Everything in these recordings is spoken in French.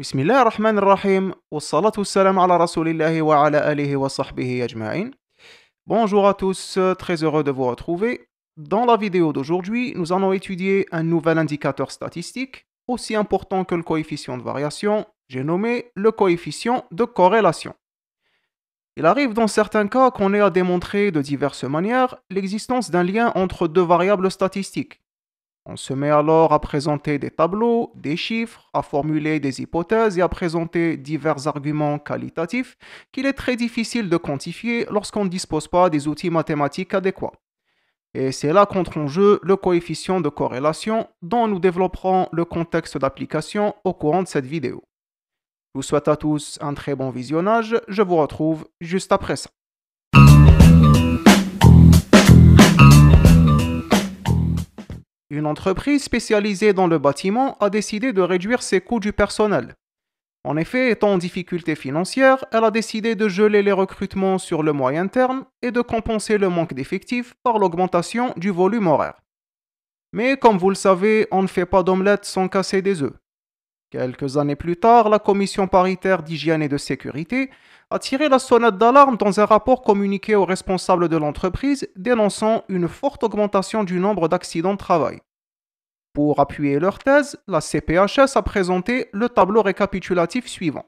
بسم الله الرحمن الرحيم والصلاة والسلام على رسول الله وعلى آله وصحبه أجمعين. Bonjour à tous, très heureux de vous retrouver. Dans la vidéo d'aujourd'hui, nous allons étudier un nouvel indicateur statistique, aussi important que le coefficient de variation, j'ai nommé le coefficient de corrélation. Il arrive dans certains cas qu'on ait à démontrer de diverses manières l'existence d'un lien entre deux variables statistiques. On se met alors à présenter des tableaux, des chiffres, à formuler des hypothèses et à présenter divers arguments qualitatifs qu'il est très difficile de quantifier lorsqu'on ne dispose pas des outils mathématiques adéquats. Et c'est là qu'entre en jeu le coefficient de corrélation dont nous développerons le contexte d'application au courant de cette vidéo. Je vous souhaite à tous un très bon visionnage, je vous retrouve juste après ça. Une entreprise spécialisée dans le bâtiment a décidé de réduire ses coûts du personnel. En effet, étant en difficulté financière, elle a décidé de geler les recrutements sur le moyen terme et de compenser le manque d'effectifs par l'augmentation du volume horaire. Mais comme vous le savez, on ne fait pas d'omelette sans casser des œufs. Quelques années plus tard, la commission paritaire d'hygiène et de sécurité a tiré la sonnette d'alarme dans un rapport communiqué aux responsables de l'entreprise dénonçant une forte augmentation du nombre d'accidents de travail. Pour appuyer leur thèse, la CPHS a présenté le tableau récapitulatif suivant.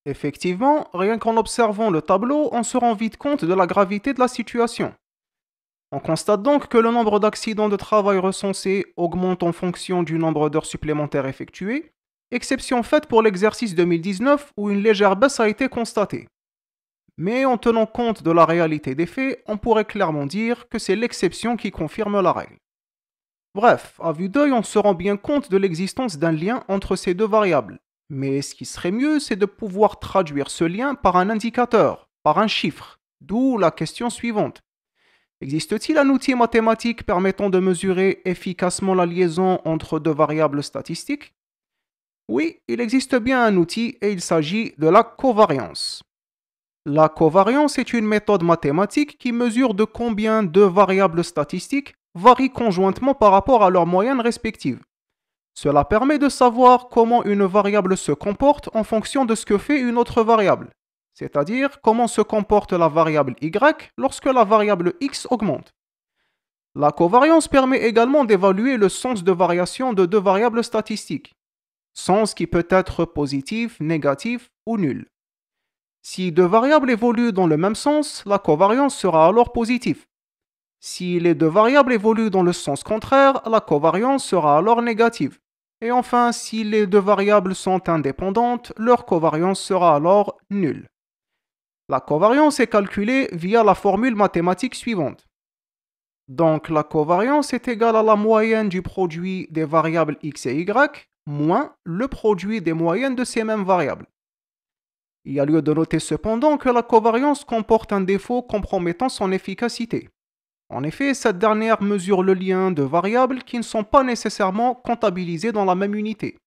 Effectivement, rien qu'en observant le tableau, on se rend vite compte de la gravité de la situation. On constate donc que le nombre d'accidents de travail recensés augmente en fonction du nombre d'heures supplémentaires effectuées, exception faite pour l'exercice 2019 où une légère baisse a été constatée. Mais en tenant compte de la réalité des faits, on pourrait clairement dire que c'est l'exception qui confirme la règle. Bref, à vue d'œil, on se rend bien compte de l'existence d'un lien entre ces deux variables. Mais ce qui serait mieux, c'est de pouvoir traduire ce lien par un indicateur, par un chiffre. D'où la question suivante. Existe-t-il un outil mathématique permettant de mesurer efficacement la liaison entre deux variables statistiques? Oui, il existe bien un outil et il s'agit de la covariance. La covariance est une méthode mathématique qui mesure de combien deux variables statistiques varient conjointement par rapport à leurs moyennes respectives. Cela permet de savoir comment une variable se comporte en fonction de ce que fait une autre variable, c'est-à-dire comment se comporte la variable y lorsque la variable x augmente. La covariance permet également d'évaluer le sens de variation de deux variables statistiques, sens qui peut être positif, négatif ou nul. Si deux variables évoluent dans le même sens, la covariance sera alors positive. Si les deux variables évoluent dans le sens contraire, la covariance sera alors négative. Et enfin, si les deux variables sont indépendantes, leur covariance sera alors nulle. La covariance est calculée via la formule mathématique suivante. Donc la covariance est égale à la moyenne du produit des variables x et y moins le produit des moyennes de ces mêmes variables. Il y a lieu de noter cependant que la covariance comporte un défaut compromettant son efficacité. En effet, cette dernière mesure le lien de variables qui ne sont pas nécessairement comptabilisées dans la même unité.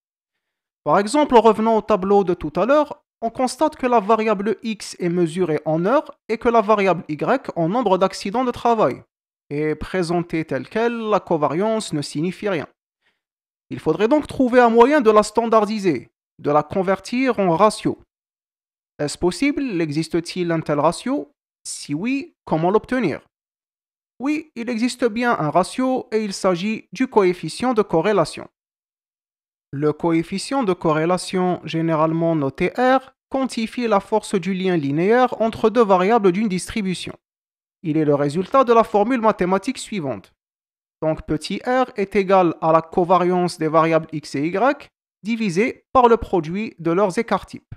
Par exemple, en revenant au tableau de tout à l'heure, on constate que la variable x est mesurée en heures et que la variable y en nombre d'accidents de travail. Et présentée telle qu'elle, la covariance ne signifie rien. Il faudrait donc trouver un moyen de la standardiser, de la convertir en ratio. Est-ce possible? Existe-t-il un tel ratio? Si oui, comment l'obtenir? Oui, il existe bien un ratio et il s'agit du coefficient de corrélation. Le coefficient de corrélation, généralement noté R, quantifie la force du lien linéaire entre deux variables d'une distribution. Il est le résultat de la formule mathématique suivante. Donc petit r est égal à la covariance des variables x et y divisé par le produit de leurs écarts-types.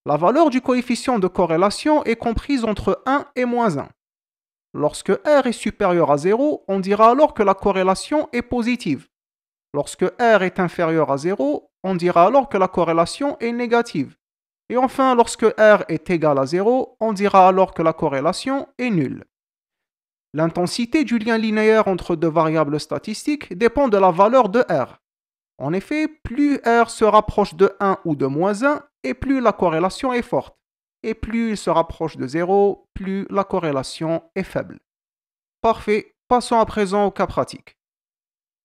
La valeur du coefficient de corrélation est comprise entre 1 et moins 1. Lorsque R est supérieur à 0, on dira alors que la corrélation est positive. Lorsque R est inférieur à 0, on dira alors que la corrélation est négative. Et enfin, lorsque R est égal à 0, on dira alors que la corrélation est nulle. L'intensité du lien linéaire entre deux variables statistiques dépend de la valeur de R. En effet, plus R se rapproche de 1 ou de moins 1, et plus la corrélation est forte. Et plus il se rapproche de 0, plus la corrélation est faible. Parfait, passons à présent au cas pratique.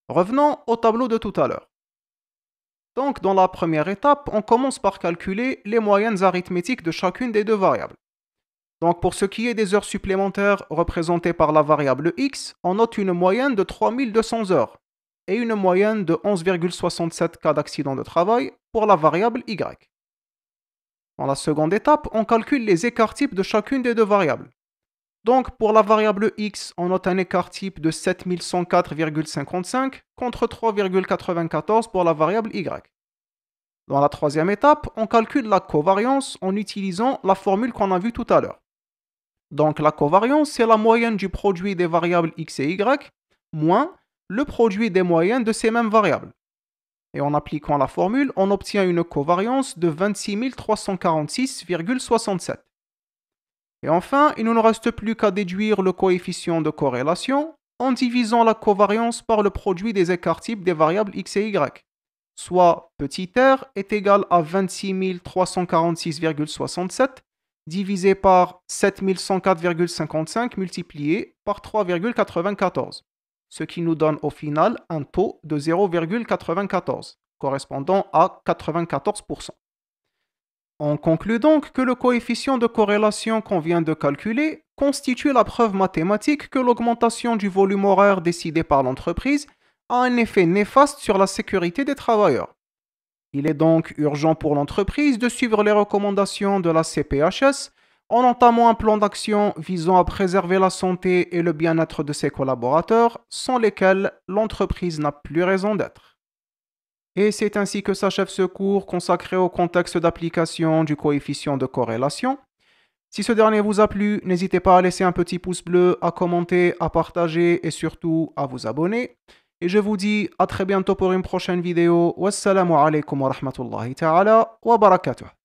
Revenons au tableau de tout à l'heure. Donc, dans la première étape, on commence par calculer les moyennes arithmétiques de chacune des deux variables. Donc, pour ce qui est des heures supplémentaires représentées par la variable x, on note une moyenne de 3200 heures et une moyenne de 11,67 cas d'accident de travail pour la variable y. Dans la seconde étape, on calcule les écarts types de chacune des deux variables. Donc, pour la variable x, on note un écart type de 7104,55 contre 3,94 pour la variable y. Dans la troisième étape, on calcule la covariance en utilisant la formule qu'on a vue tout à l'heure. Donc, la covariance, c'est la moyenne du produit des variables x et y moins le produit des moyennes de ces mêmes variables. Et en appliquant la formule, on obtient une covariance de 26 346,67. Et enfin, il ne nous reste plus qu'à déduire le coefficient de corrélation en divisant la covariance par le produit des écarts types des variables x et y, soit petit r est égal à 26 346,67 divisé par 7104,55 multiplié par 3,94, ce qui nous donne au final un taux de 0,94, correspondant à 94%. On conclut donc que le coefficient de corrélation qu'on vient de calculer constitue la preuve mathématique que l'augmentation du volume horaire décidé par l'entreprise a un effet néfaste sur la sécurité des travailleurs. Il est donc urgent pour l'entreprise de suivre les recommandations de la CPHS en entamant un plan d'action visant à préserver la santé et le bien-être de ses collaborateurs, sans lesquels l'entreprise n'a plus raison d'être. Et c'est ainsi que s'achève ce cours consacré au contexte d'application du coefficient de corrélation. Si ce dernier vous a plu, n'hésitez pas à laisser un petit pouce bleu, à commenter, à partager et surtout à vous abonner. Et je vous dis à très bientôt pour une prochaine vidéo. Wassalamu alaikum wa rahmatullahi ta'ala wa barakatuh.